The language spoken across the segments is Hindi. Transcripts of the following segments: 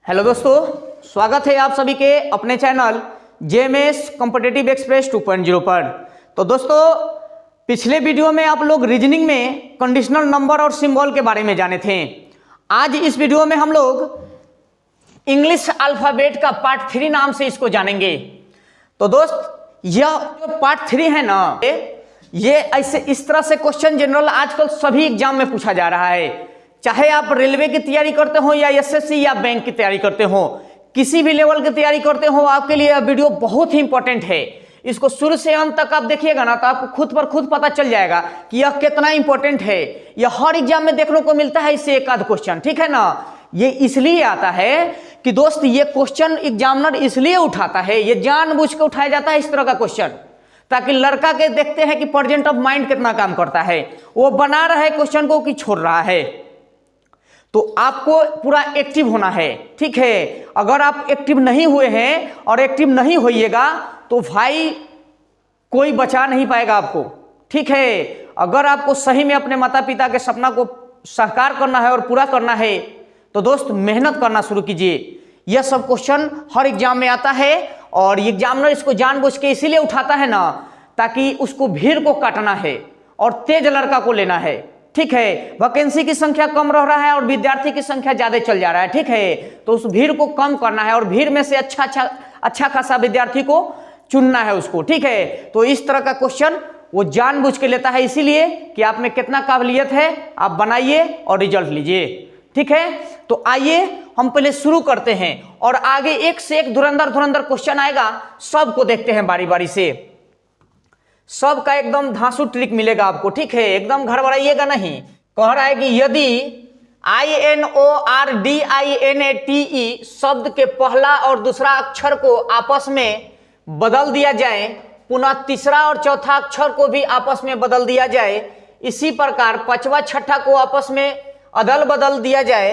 हेलो दोस्तों, स्वागत है आप सभी के अपने चैनल जेएमएस कॉम्पिटिटिव एक्सप्रेस 2.0 पर। तो दोस्तों, पिछले वीडियो में आप लोग रीजनिंग में कंडीशनल नंबर और सिंबल के बारे में जाने थे। आज इस वीडियो में हम लोग इंग्लिश अल्फाबेट का पार्ट 3 नाम से इसको जानेंगे। तो दोस्त, यह जो पार्ट 3 है ना, ये ऐसे इस तरह से क्वेश्चन जनरल आजकल सभी एग्जाम में पूछा जा रहा है। चाहे आप रेलवे की तैयारी करते हो या एसएससी या बैंक की तैयारी करते हो, किसी भी लेवल की तैयारी करते हो, आपके लिए यह वीडियो बहुत ही इंपॉर्टेंट है। इसको शुरू से अंत तक आप देखिएगा ना, तो आपको खुद पता चल जाएगा कि यह कितना इंपॉर्टेंट है। यह हर एग्जाम में देखने को मिलता है, इससे एक आध क्वेश्चन, ठीक है ना। ये इसलिए आता है कि दोस्त, ये क्वेश्चन एग्जामिनर इसलिए उठाता है, ये जानबूझ के उठाया जाता है इस तरह का क्वेश्चन, ताकि लड़का के देखते हैं कि प्रेजेंट ऑफ माइंड कितना काम करता है, वो बना रहा है क्वेश्चन को कि छोड़ रहा है। तो आपको पूरा एक्टिव होना है, ठीक है। अगर आप एक्टिव नहीं हुए हैं और एक्टिव नहीं होइएगा तो भाई कोई बचा नहीं पाएगा आपको, ठीक है। अगर आपको सही में अपने माता पिता के सपना को साकार करना है और पूरा करना है तो दोस्त मेहनत करना शुरू कीजिए। यह सब क्वेश्चन हर एग्जाम में आता है और एग्जामिनर इसको जानबूझ के इसीलिए उठाता है ना, ताकि उसको भीड़ को काटना है और तेज लड़का को लेना है, ठीक है। वैकेंसी की संख्या कम रह रहा है और विद्यार्थी की संख्या ज्यादा चल जा रहा है, ठीक है। तो उस भीड़ को कम करना है और भीड़ में से अच्छा खासा विद्यार्थी को चुनना है उसको, ठीक है। तो इस तरह का क्वेश्चन वो जानबूझ के लेता है, इसीलिए कि आप में कितना काबिलियत है आप बनाइए और रिजल्ट लीजिए, ठीक है। तो आइए हम पहले शुरू करते हैं और आगे एक से एक धुरंधर क्वेश्चन आएगा, सबको देखते हैं बारी बारी से। सबका एकदम धांसू ट्रिक मिलेगा आपको, ठीक है। एकदम घबराइएगा नहीं। कह रहा है कि यदि INORDINATE शब्द के पहला और दूसरा अक्षर को आपस में बदल दिया जाए, पुनः तीसरा और चौथा अक्षर को भी आपस में बदल दिया जाए, इसी प्रकार पांचवा छठा को आपस में अदल बदल दिया जाए,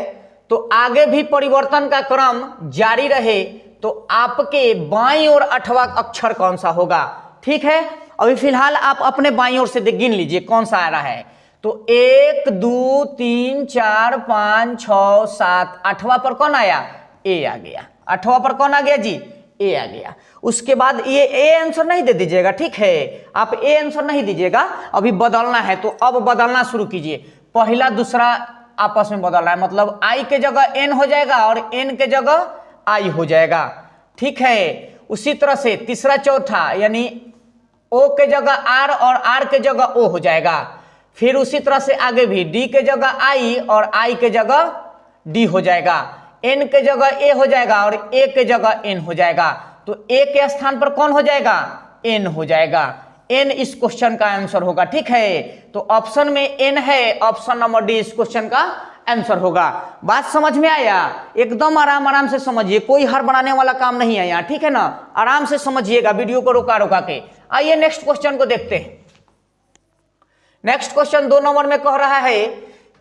तो आगे भी परिवर्तन का क्रम जारी रहे, तो आपके बाईं ओर 8वां अक्षर कौन सा होगा, ठीक है। अभी फिलहाल आप अपने बाईं ओर से गिन लीजिए कौन सा आ रहा है। तो 1 2 3 4 5 6 7, 8वां पर कौन आया? ए आ गया। 8वां पर कौन आ गया जी? ए आ गया। उसके बाद ये ए आंसर नहीं दे दीजिएगा, ठीक है। आप ए आंसर नहीं दीजिएगा, अभी बदलना है। तो अब बदलना शुरू कीजिए। पहला दूसरा आपस में बदल रहा है, मतलब आई के जगह एन हो जाएगा और एन के जगह आई हो जाएगा, ठीक है। उसी तरह से तीसरा चौथा, यानी ओ के जगह आर और आर के जगह ओ हो जाएगा। फिर उसी तरह से आगे भी डी के जगह आई और आई के जगह डी हो जाएगा। एन के जगह ए हो जाएगा और ए के जगह एन हो जाएगा। तो ए के स्थान पर कौन हो जाएगा? एन हो जाएगा। एन इस क्वेश्चन का आंसर होगा, ठीक है। तो ऑप्शन में एन है, ऑप्शन नंबर डी इस क्वेश्चन का आंसर होगा। बात समझ में आया? एकदम आराम से समझिए, कोई हर बनाने वाला काम नहीं है यहाँ, ठीक है ना। आराम से समझिएगा, वीडियो को रोका के। आइए नेक्स्ट क्वेश्चन को देखते हैं। नेक्स्ट क्वेश्चन 2 नंबर में कह रहा है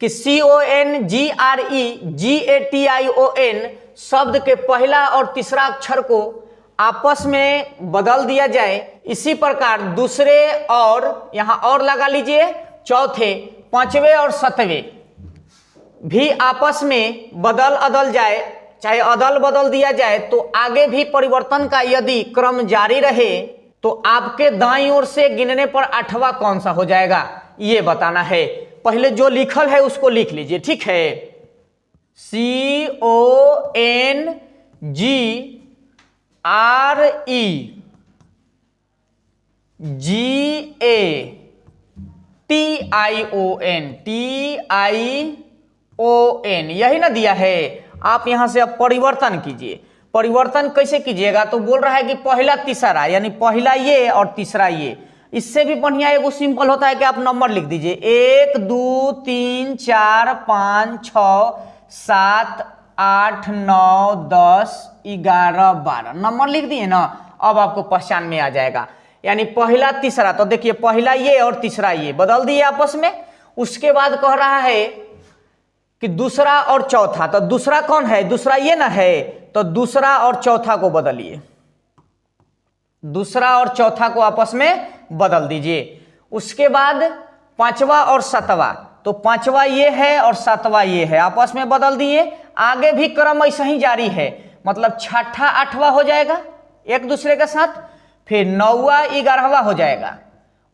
कि CONGREGATION शब्द के पहला और तीसरा अक्षर को आपस में बदल दिया जाए, इसी प्रकार दूसरे और, यहां और लगा लीजिए, चौथे, पांचवें और सातवें भी आपस में बदल जाए, चाहे अदल बदल दिया जाए, तो आगे भी परिवर्तन का यदि क्रम जारी रहे तो आपके दाईं ओर से गिनने पर 8वां कौन सा हो जाएगा, ये बताना है। पहले जो लिखल है उसको लिख लीजिए, ठीक है। CONGREGATION यही ना दिया है। आप यहां से अब परिवर्तन कीजिए। परिवर्तन कैसे कीजिएगा? तो बोल रहा है कि पहला तीसरा, यानी पहला ये और तीसरा ये। इससे भी बढ़िया एगो सिंपल होता है कि आप नंबर लिख दीजिए, 1 2 3 4 5 6 7 8 9 10 11 12 नंबर लिख दिए ना। अब आपको पहचान में आ जाएगा, यानी पहला तीसरा। तो देखिए, पहला ये और तीसरा ये बदल दिए आपस में। उसके बाद कह रहा है कि दूसरा और चौथा, तो दूसरा कौन है? दूसरा ये ना है, तो दूसरा और चौथा को बदलिए। दूसरा और चौथा को आपस में बदल दीजिए। उसके बाद पांचवा और सातवां, तो पांचवा ये है और सातवां ये है, आपस में बदल दिए। आगे भी क्रम ऐसा ही जारी है, मतलब छठा आठवां हो जाएगा एक दूसरे के साथ, फिर 9वां 11वां हो जाएगा,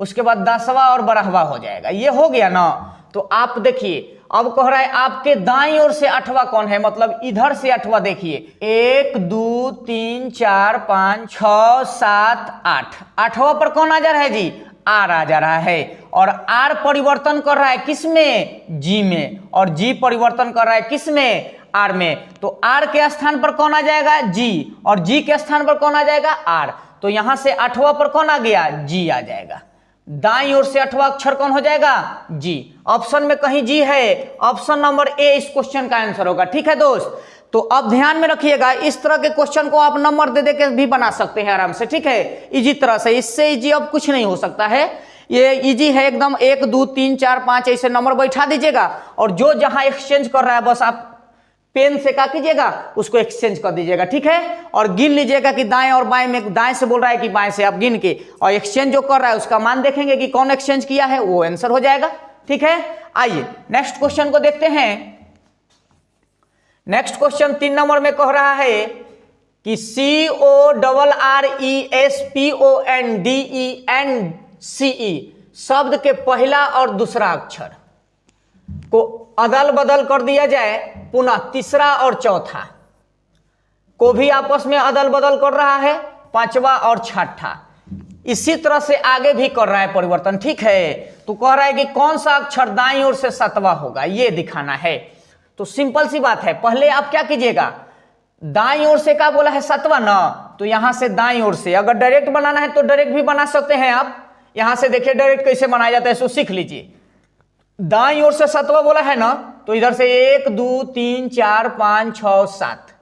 उसके बाद 10वां और 12वां हो जाएगा। ये हो गया ना। तो आप देखिए अब कह रहा है आपके दाईं ओर से 8वां कौन है, मतलब इधर से 8वां देखिए 1 2 3 4 5 6 7 8, 8वां पर कौन आ जा रहा है जी, आर आ जा रहा है। और आर परिवर्तन कर रहा है किसमें, जी में, और जी परिवर्तन कर रहा है किसमें, आर में। तो आर के स्थान पर कौन आ जाएगा, जी, और जी के स्थान पर कौन आ जाएगा, आर। तो यहां से 8वां पर कौन आ गया, जी आ जाएगा। दाईं ओर से 8वां अक्षर कौन हो जाएगा, जी। ऑप्शन में कहीं जी है, ऑप्शन नंबर ए इस क्वेश्चन का आंसर होगा। ठीक है दोस्त, तो अब ध्यान में रखिएगा, इस तरह के क्वेश्चन को आप नंबर दे दे के भी बना सकते हैं आराम से। ठीक है, इजी तरह से, इससे इजी अब कुछ नहीं हो सकता है, ये इजी है एकदम। 1 2 3 4 5 ऐसे नंबर बैठा दीजिएगा, और जो जहां एक्सचेंज कर रहा है बस आप पेन से क्या कीजिएगा, उसको एक्सचेंज कर दीजिएगा। ठीक है, और गिन लीजिएगा कि दाएं और बाएं में, दाएं से बोल रहा है कि बाएं से, आप गिन के और एक्सचेंज जो कर रहा है उसका मान देखेंगे कि कौन एक्सचेंज किया है, वो आंसर हो जाएगा। ठीक है, आइए नेक्स्ट क्वेश्चन को देखते हैं। नेक्स्ट क्वेश्चन 3 नंबर में कह रहा है कि CORRESPONDENCE शब्द के पहला और दूसरा अक्षर को अदल बदल कर दिया जाए, पुनः तीसरा और चौथा को भी आपस में अदल बदल कर रहा है, 5वां और छठा, इसी तरह से आगे भी कर रहा है परिवर्तन। ठीक है, तो कह रहा है कि कौन सा अक्षर दाईं ओर से 7वां होगा, ये दिखाना है। तो सिंपल सी बात है, पहले आप क्या कीजिएगा, दाईं ओर से क्या बोला है, 7वां ना, तो यहां से दाईं ओर से अगर डायरेक्ट बनाना है तो डायरेक्ट भी बना सकते हैं आप। यहां से देखिए डायरेक्ट कैसे बनाया जाता है, इसको सीख लीजिए। दाईं ओर से 7वां बोला है ना, तो इधर से 1 2 3 4 5 6 7,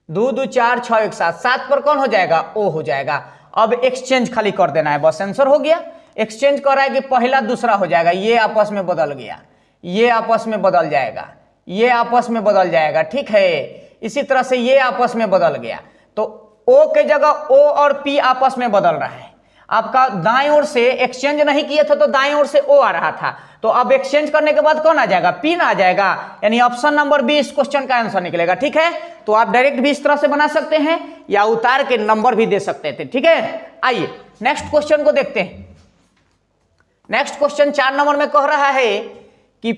2 2 4 6 1 7, 7 पर कौन हो जाएगा, ओ हो जाएगा। अब एक्सचेंज खाली कर देना है, बस आंसर हो गया। एक्सचेंज कर रहा है कि पहला दूसरा हो जाएगा, ये आपस में बदल गया, ये आपस में बदल जाएगा, ये आपस में बदल जाएगा। ठीक है, इसी तरह से ये आपस में बदल गया, तो ओ के जगह ओ और पी आपस में बदल रहा है। आपका दाएं ओर से एक्सचेंज नहीं किए थे तो दाएं ओर से ओ आ रहा था, तो अब एक्सचेंज करने के बाद कौन आ जाएगा, पी ना आ जाएगा, यानी ऑप्शन नंबर बी इस क्वेश्चन का आंसर निकलेगा। ठीक है, तो आप डायरेक्ट भी इस तरह से बना सकते हैं या उतार के नंबर भी दे सकते थे। ठीक है, आइए नेक्स्ट क्वेश्चन को देखते हैं। नेक्स्ट क्वेश्चन 4 नंबर में कह रहा है कि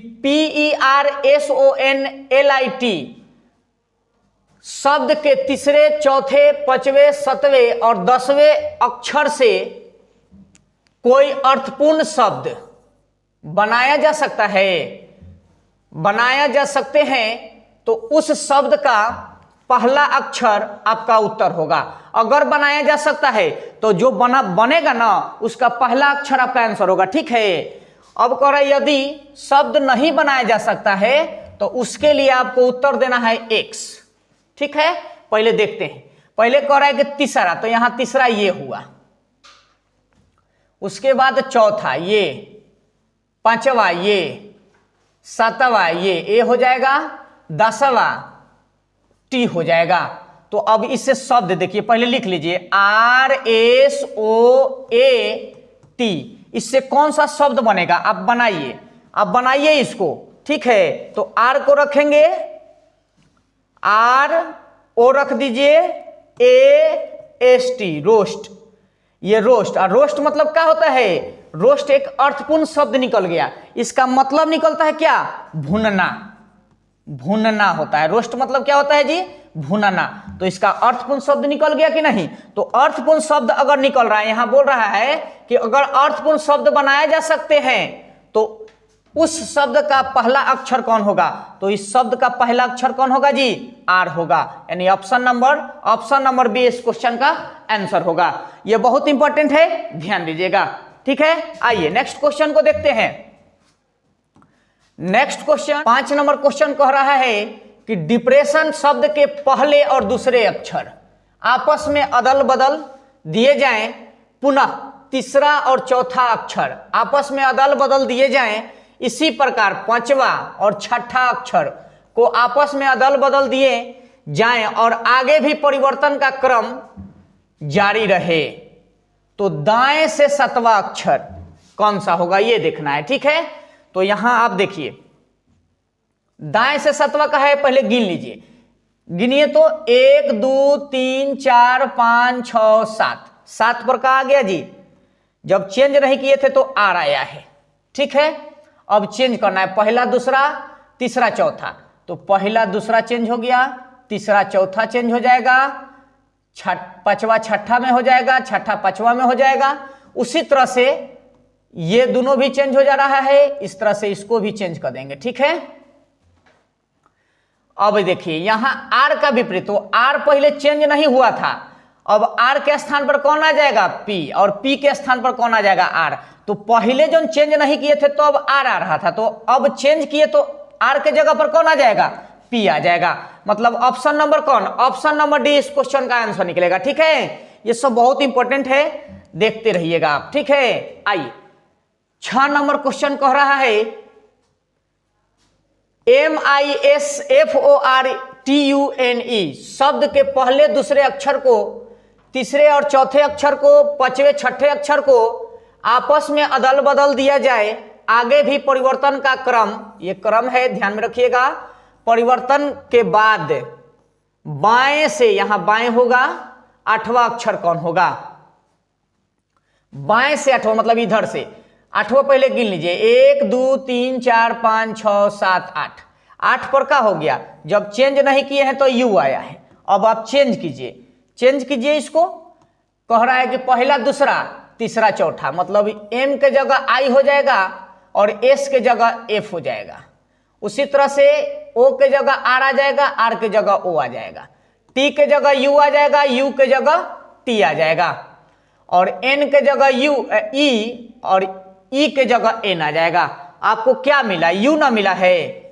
PERSONLIT शब्द के तीसरे, चौथे, 5वें, 7वें और 10वें अक्षर से कोई अर्थपूर्ण शब्द बनाया जा सकता है, बनाया जा सकते हैं, तो उस शब्द का पहला अक्षर आपका उत्तर होगा। अगर बनाया जा सकता है तो जो बनेगा ना उसका पहला अक्षर आपका आंसर होगा। ठीक है, अब कह रहा है यदि शब्द नहीं बनाया जा सकता है तो उसके लिए आपको उत्तर देना है X। ठीक है, पहले देखते हैं। पहले कह रहा है कि तीसरा, तो यहां तीसरा ये हुआ, उसके बाद चौथा ये, 5वां ये, 7वां ये, ए हो जाएगा, 10वां टी हो जाएगा। तो अब इससे शब्द देखिए, पहले लिख लीजिए RSOAT, इससे कौन सा शब्द बनेगा, आप बनाइए, आप बनाइए इसको। ठीक है, तो आर को रखेंगे, आर ओ रख दीजिए, AST रोस्ट, ये रोस्ट। और रोस्ट मतलब क्या होता है, रोस्ट एक अर्थपूर्ण शब्द निकल गया, इसका मतलब निकलता है क्या, भुनना, भुनना होता है। रोस्ट मतलब क्या होता है जी, भुनना। तो इसका अर्थपूर्ण शब्द निकल गया कि नहीं, तो अर्थपूर्ण शब्द अगर निकल रहा है, यहां बोल रहा है कि अगर अर्थपूर्ण शब्द बनाए जा सकते हैं तो उस शब्द का पहला अक्षर कौन होगा, तो इस शब्द का पहला अक्षर कौन होगा जी, आर होगा, यानी ऑप्शन नंबर बी इस क्वेश्चन का आंसर होगा। यह बहुत इंपॉर्टेंट है, ध्यान दीजिएगा। ठीक है, आइए नेक्स्ट क्वेश्चन को देखते हैं। नेक्स्ट क्वेश्चन 5 नंबर क्वेश्चन कह रहा है कि डिप्रेशन शब्द के पहले और दूसरे अक्षर आपस में अदल बदल दिए जाएं, पुनः तीसरा और चौथा अक्षर आपस में अदल बदल दिए जाएं, इसी प्रकार 5वां और छठा अक्षर को आपस में अदल बदल दिए जाएं और आगे भी परिवर्तन का क्रम जारी रहे, तो दाएं से 7वां अक्षर कौन सा होगा, यह देखना है। ठीक है, तो यहां आप देखिए दाएं से 7वां का है, पहले गिन लीजिए, गिनिए तो 1 2 3 4 5 6 7, 7 पर का आ गया जी। जब चेंज नहीं किए थे तो आर आया है, ठीक है। अब चेंज करना है, पहला दूसरा तीसरा चौथा, तो पहला दूसरा चेंज हो गया, तीसरा चौथा चेंज हो जाएगा, पांचवा छठा में हो जाएगा, छठा पांचवा में हो जाएगा। उसी तरह से ये दोनों भी चेंज हो जा रहा है, इस तरह से इसको भी चेंज कर देंगे, ठीक है। अब देखिए यहां आर का विपरीत, तो आर पहले चेंज नहीं हुआ था, अब आर के स्थान पर कौन आ जाएगा, पी, और पी के स्थान पर कौन आ जाएगा, आर। तो पहले जो चेंज नहीं किए थे तो अब आर आ रहा था, तो अब चेंज किए तो आर के जगह पर कौन आ जाएगा, पी आ जाएगा। मतलब ऑप्शन नंबर कौन, ऑप्शन नंबर डी इस क्वेश्चन का आंसर निकलेगा, ठीक है। ये सब बहुत इंपॉर्टेंट है, देखते रहिएगा आप, ठीक है। आइए 6 नंबर क्वेश्चन कह रहा है MISFORTUNE शब्द के पहले दूसरे अक्षर को, तीसरे और चौथे अक्षर को, पांचवें छठे अक्षर को आपस में अदल बदल दिया जाए, आगे भी परिवर्तन का क्रम, ये क्रम है ध्यान में रखिएगा, परिवर्तन के बाद बाएं से, यहां बाएं होगा, 8वां अक्षर कौन होगा, बाएं से 8वां मतलब इधर से 8वां पहले गिन लीजिए, 1 2 3 4 5 6 7 8, 8 पर का हो गया, जब चेंज नहीं किए हैं तो यू आया है। अब आप चेंज कीजिए, चेंज कीजिए, इसको कह रहा है कि पहला दूसरा तीसरा चौथा, मतलब एम के जगह आई हो जाएगा और एस के जगह एफ हो जाएगा। उसी तरह से ओ के जगह आर आ जाएगा, आर के जगह ओ आ जाएगा, टी के जगह यू आ जाएगा, यू के जगह टी आ जाएगा, और एन के जगह यू ई, और ई के जगह एन आ जाएगा। आपको क्या मिला, यू ना मिला है,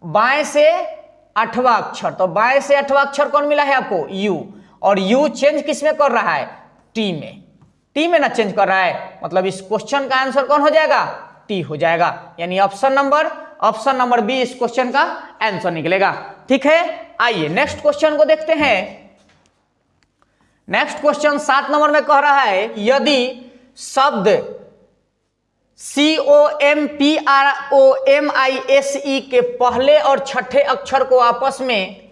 बाएं से 8वां अक्षर, तो बाएं से 8वां अक्षर कौन मिला है आपको, यू, और यू चेंज किस में कर रहा है, टी में, टी में ना चेंज कर रहा है, मतलब इस क्वेश्चन का आंसर कौन हो जाएगा, टी हो जाएगा। यानी ऑप्शन नंबर बी इस क्वेश्चन का आंसर निकलेगा, ठीक है। आइए नेक्स्ट क्वेश्चन को देखते हैं। नेक्स्ट क्वेश्चन 7 नंबर में कह रहा है यदि शब्द COMPROMISE के पहले और छठे अक्षर को आपस में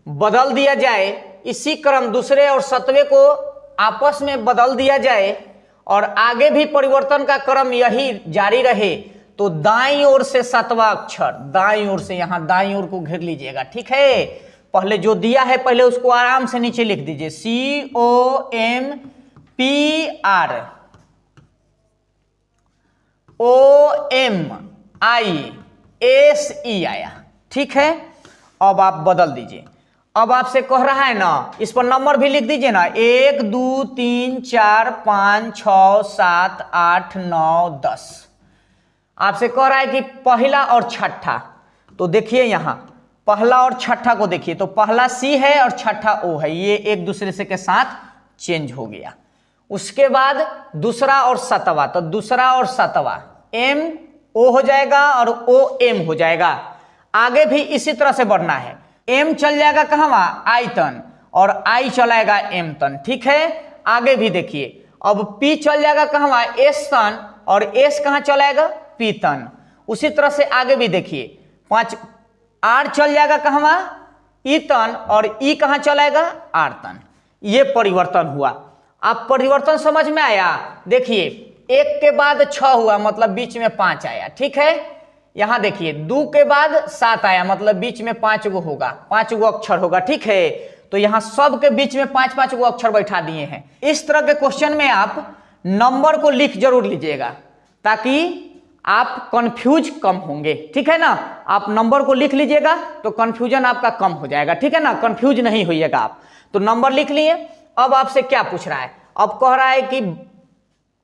बदल दिया जाए, इसी क्रम दूसरे और 7वें को आपस में बदल दिया जाए और आगे भी परिवर्तन का क्रम यही जारी रहे, तो दाईं ओर से 7वां अक्षर, दाईं ओर से, यहां दाईं ओर को घेर लीजिएगा, ठीक है। पहले जो दिया है पहले उसको आराम से नीचे लिख दीजिए, COMPROMISE आया, ठीक है। अब आप बदल दीजिए, अब आपसे कह रहा है ना, इस पर नंबर भी लिख दीजिए ना, 1 2 3 4 5 6 7 8 9 10। आपसे कह रहा है कि पहला और छठा, तो देखिए यहां पहला और छठा को देखिए, तो पहला सी है और छठा ओ है, ये एक दूसरे से के साथ चेंज हो गया। उसके बाद दूसरा और 7वां, तो दूसरा और 7वां एम ओ हो जाएगा और ओ एम हो जाएगा। आगे भी इसी तरह से बढ़ना है, एम चल जाएगा कहां, आई तन, और आई चलाएगा एम तन, ठीक है। आगे भी देखिए, अब पी चल जाएगा कहां, एस तन, और एस कहां चलाएगा, पी तन। उसी तरह से आगे भी देखिए, 5 आर चल जाएगा कहां, ई तन, और ई कहां चलाएगा, आर तन। ये परिवर्तन हुआ। आप परिवर्तन समझ में आया, देखिए 1 के बाद 6 हुआ, मतलब बीच में 5 आया, ठीक है। यहां देखिए 2 के बाद 7 आया, मतलब बीच में 5 गो होगा, 5 गो अक्षर होगा, ठीक है। तो यहां सब के बीच में 5-5 गो अक्षर बैठा दिए हैं। इस तरह के क्वेश्चन में आप नंबर को लिख जरूर लीजिएगा, ताकि आप कंफ्यूज कम होंगे, ठीक है ना। आप नंबर को लिख लीजिएगा तो कंफ्यूजन आपका कम हो जाएगा, ठीक है ना, कंफ्यूज नहीं होइएगा आप। तो नंबर लिख लिए। अब आपसे क्या पूछ रहा है, अब कह रहा है कि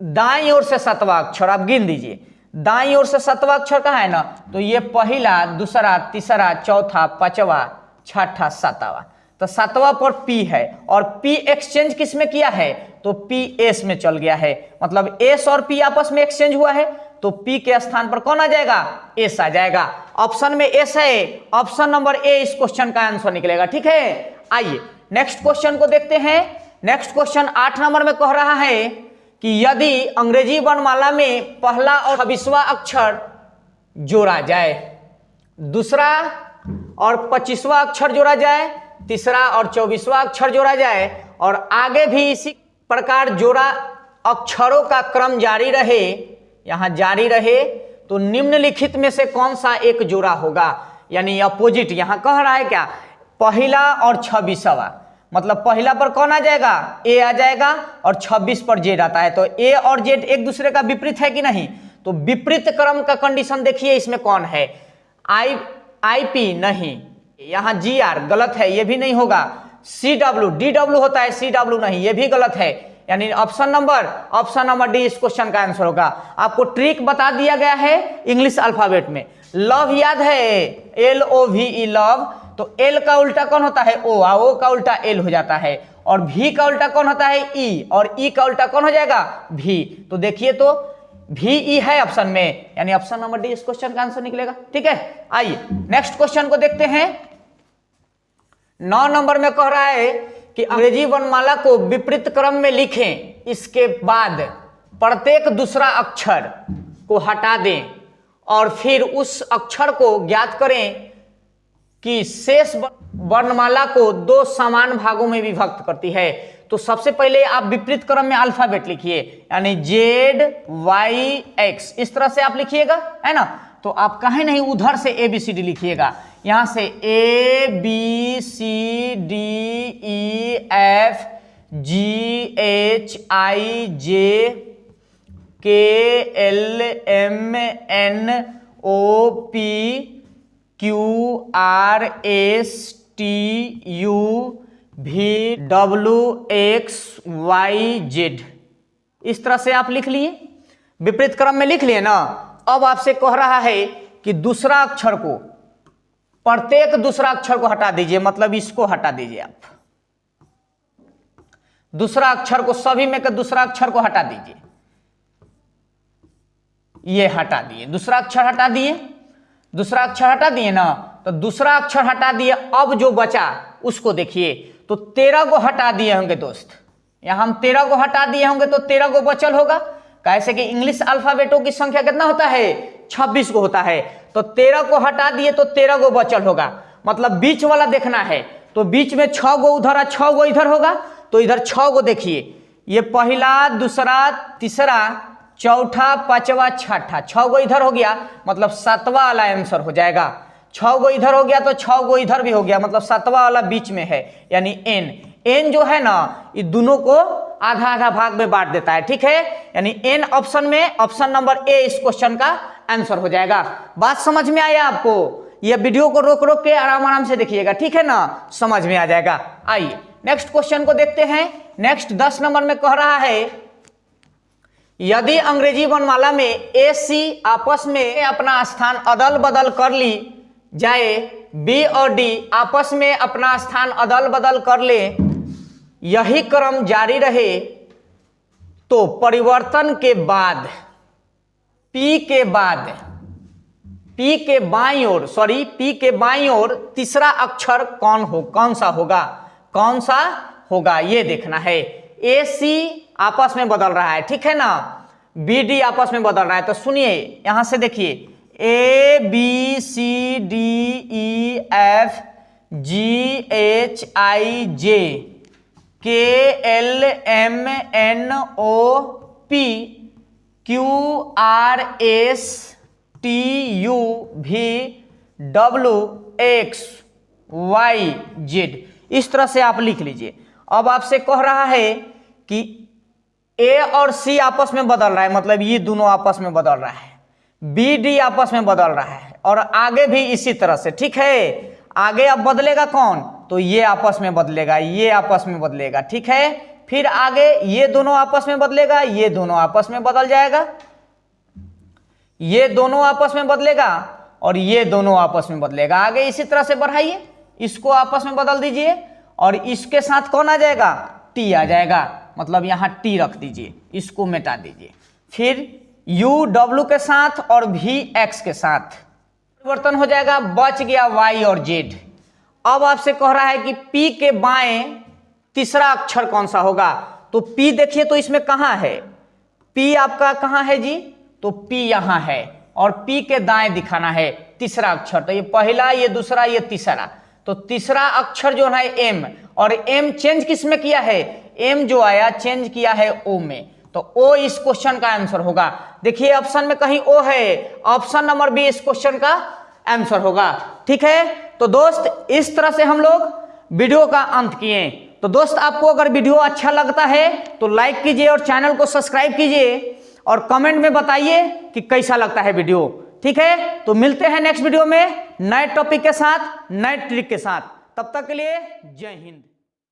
दाईं ओर से 7वां अक्षर आप गिन दीजिए, दाईं ओर से 7वां अक्षर कहाँ है ना, तो ये पहला दूसरा तीसरा चौथा पांचवा छठा 7वां, तो 7वां पर पी है, और पी एक्सचेंज किस में किया है, तो पी एस में चल गया है, मतलब एस और पी आपस में एक्सचेंज हुआ है, तो पी के स्थान पर कौन आ जाएगा, एस आ जाएगा। ऑप्शन में एस है, ऑप्शन नंबर ए इस क्वेश्चन का आंसर निकलेगा, ठीक है। आइए नेक्स्ट क्वेश्चन को देखते हैं। नेक्स्ट क्वेश्चन 8 नंबर में कह रहा है कि यदि अंग्रेजी वर्णमाला में पहला और 26वां अक्षर जोड़ा जाए, दूसरा और 25वां अक्षर जोड़ा जाए, तीसरा और 24वां अक्षर जोड़ा जाए, और आगे भी इसी प्रकार जोड़ा अक्षरों का क्रम जारी रहे, यहां जारी रहे, तो निम्नलिखित में से कौन सा एक जोड़ा होगा, यानी अपोजिट। यहां कह रहा है क्या, पहला और 26वां, मतलब पहला पर कौन आ जाएगा, ए आ जाएगा, और 26 पर जेड आता है, तो ए और जेड एक दूसरे का विपरीत है कि नहीं। तो विपरीत क्रम का कंडीशन देखिए इसमें कौन है, आई पी नहीं, यहां जी आर गलत है, ये भी नहीं होगा। सी डब्ल्यू, डी डब्ल्यू होता है, सी डब्ल्यू नहीं, ये भी गलत है, यानी ऑप्शन नंबर डी इस क्वेश्चन का आंसर होगा। आपको ट्रिक बता दिया गया है इंग्लिश अल्फाबेट में। लव याद है, LOVE लव, तो एल का उल्टा कौन होता है, ओ का उल्टा एल हो जाता है, और भी का उल्टा कौन होता है, ई, और ई का उल्टा कौन हो जाएगा, भी। तो देखिए तो VE है ऑप्शन में, यानी ऑप्शन नंबर डी इस क्वेश्चन का आंसर निकलेगा। ठीक है, आइए नेक्स्ट क्वेश्चन को देखते हैं। 9 नंबर में कह रहा है कि अंग्रेजी वर्णमाला को विपरीत क्रम में लिखें, इसके बाद प्रत्येक दूसरा अक्षर को हटा दें और फिर उस अक्षर को ज्ञात करें कि शेष वर्णमाला को 2 समान भागों में विभक्त करती है। तो सबसे पहले आप विपरीत क्रम में अल्फाबेट लिखिए, यानी ZYX इस तरह से आप लिखिएगा, है ना। तो आप कहीं नहीं उधर से ABCD लिखिएगा, यहां से ABCDEFGHIJKLMNOPQRSTUVWXYZ इस तरह से आप लिख लिए, विपरीत क्रम में लिख लिए ना। अब आपसे कह रहा है कि दूसरा अक्षर को, प्रत्येक दूसरा अक्षर को हटा दीजिए, मतलब इसको हटा दीजिए आप, दूसरा अक्षर को, सभी में के दूसरा अक्षर को हटा दीजिए, ये हटा दिए, दूसरा अक्षर हटा दिए, दूसरा अक्षर हटा दिए ना। तो दूसरा अक्षर हटा दिए, अब जो बचा उसको देखिए, तो 13 को हटा दिए होंगे दोस्त, यहां हम 13 को हटा दिए होंगे, तो 13 को बचल होगा, कैसे कि इंग्लिश अल्फाबेटों की संख्या कितना होता है, 26 को होता है। तो 13 को हटा दिए तो 13 को बचल होगा, मतलब बीच वाला देखना है, तो बीच में 6 गो उधर और 6 गो इधर होगा, तो इधर 6 गो देखिए, ये पहला, दूसरा, तीसरा, चौथा, पांचवा, छठा, 6 गो इधर हो गया, मतलब 7वां वाला आंसर हो जाएगा। 6 गो इधर हो गया तो 6 गो इधर भी हो गया, मतलब 7वां वाला बीच में है, यानी एन जो है ना, ये दोनों को आधा आधा भाग में बांट देता है। ठीक है, यानी एन ऑप्शन में ऑप्शन नंबर ए इस क्वेश्चन का आंसर हो जाएगा। बात समझ में आया आपको, ये वीडियो को रोक रोक के आराम से देखिएगा, ठीक है ना, समझ में आ जाएगा। आइए नेक्स्ट क्वेश्चन को देखते हैं। नेक्स्ट 10 नंबर में कह रहा है, यदि अंग्रेजी वर्णमाला में AC आपस में अपना स्थान अदल बदल कर ली जाए, B और D आपस में अपना स्थान अदल बदल कर ले, यही क्रम जारी रहे, तो परिवर्तन के बाद P के बाईं ओर तीसरा अक्षर कौन सा होगा, ये देखना है। AC आपस में बदल रहा है, ठीक है ना, BD आपस में बदल रहा है, तो सुनिए यहां से देखिए, ABCDEFGHIJKLMNOPQRSTUVWXYZ इस तरह से आप लिख लीजिए। अब आपसे कह रहा है कि A और C आपस में बदल रहा है, मतलब ये दोनों आपस में बदल रहा है, BD आपस में बदल रहा है, और आगे भी इसी तरह से। ठीक है, आगे अब बदलेगा कौन, तो ये आपस में बदलेगा, ये आपस में बदलेगा, ठीक है। फिर आगे ये दोनों आपस में बदलेगा, ये दोनों आपस में बदल जाएगा, ये दोनों आपस में बदलेगा, और ये दोनों आपस में बदलेगा। आगे इसी तरह से बढ़ाइए, इसको आपस में बदल दीजिए, और इसके साथ कौन आ जाएगा, T आ जाएगा, मतलब यहां T रख दीजिए, इसको मिटा दीजिए। फिर UW के साथ और VX के साथ परिवर्तन हो जाएगा, बच गया Y और Z। अब आपसे कह रहा है कि P के बाएं तीसरा अक्षर कौन सा होगा, तो P देखिए तो इसमें कहां है, P आपका कहां है जी, तो P यहां है, और पी के दाएं दिखाना है तीसरा अक्षर। तो ये पहला, ये दूसरा, ये तीसरा। तो तीसरा अक्षर जो है एम, और एम चेंज किस में किया है, एम जो आया चेंज किया है ओ में। तो ओ इस क्वेश्चन का आंसर होगा। देखिए ऑप्शन में कहीं ओ है, ऑप्शन नंबर बी इस क्वेश्चन का आंसर होगा। ठीक है, तो दोस्त इस तरह से हम लोग वीडियो का अंत किए। तो दोस्त आपको अगर वीडियो अच्छा लगता है तो लाइक कीजिए और चैनल को सब्सक्राइब कीजिए और कमेंट में बताइए कि कैसा लगता है वीडियो। ठीक है, तो मिलते हैं नेक्स्ट वीडियो में नए टॉपिक के साथ, नए ट्रिक के साथ। तब तक के लिए जय हिंद।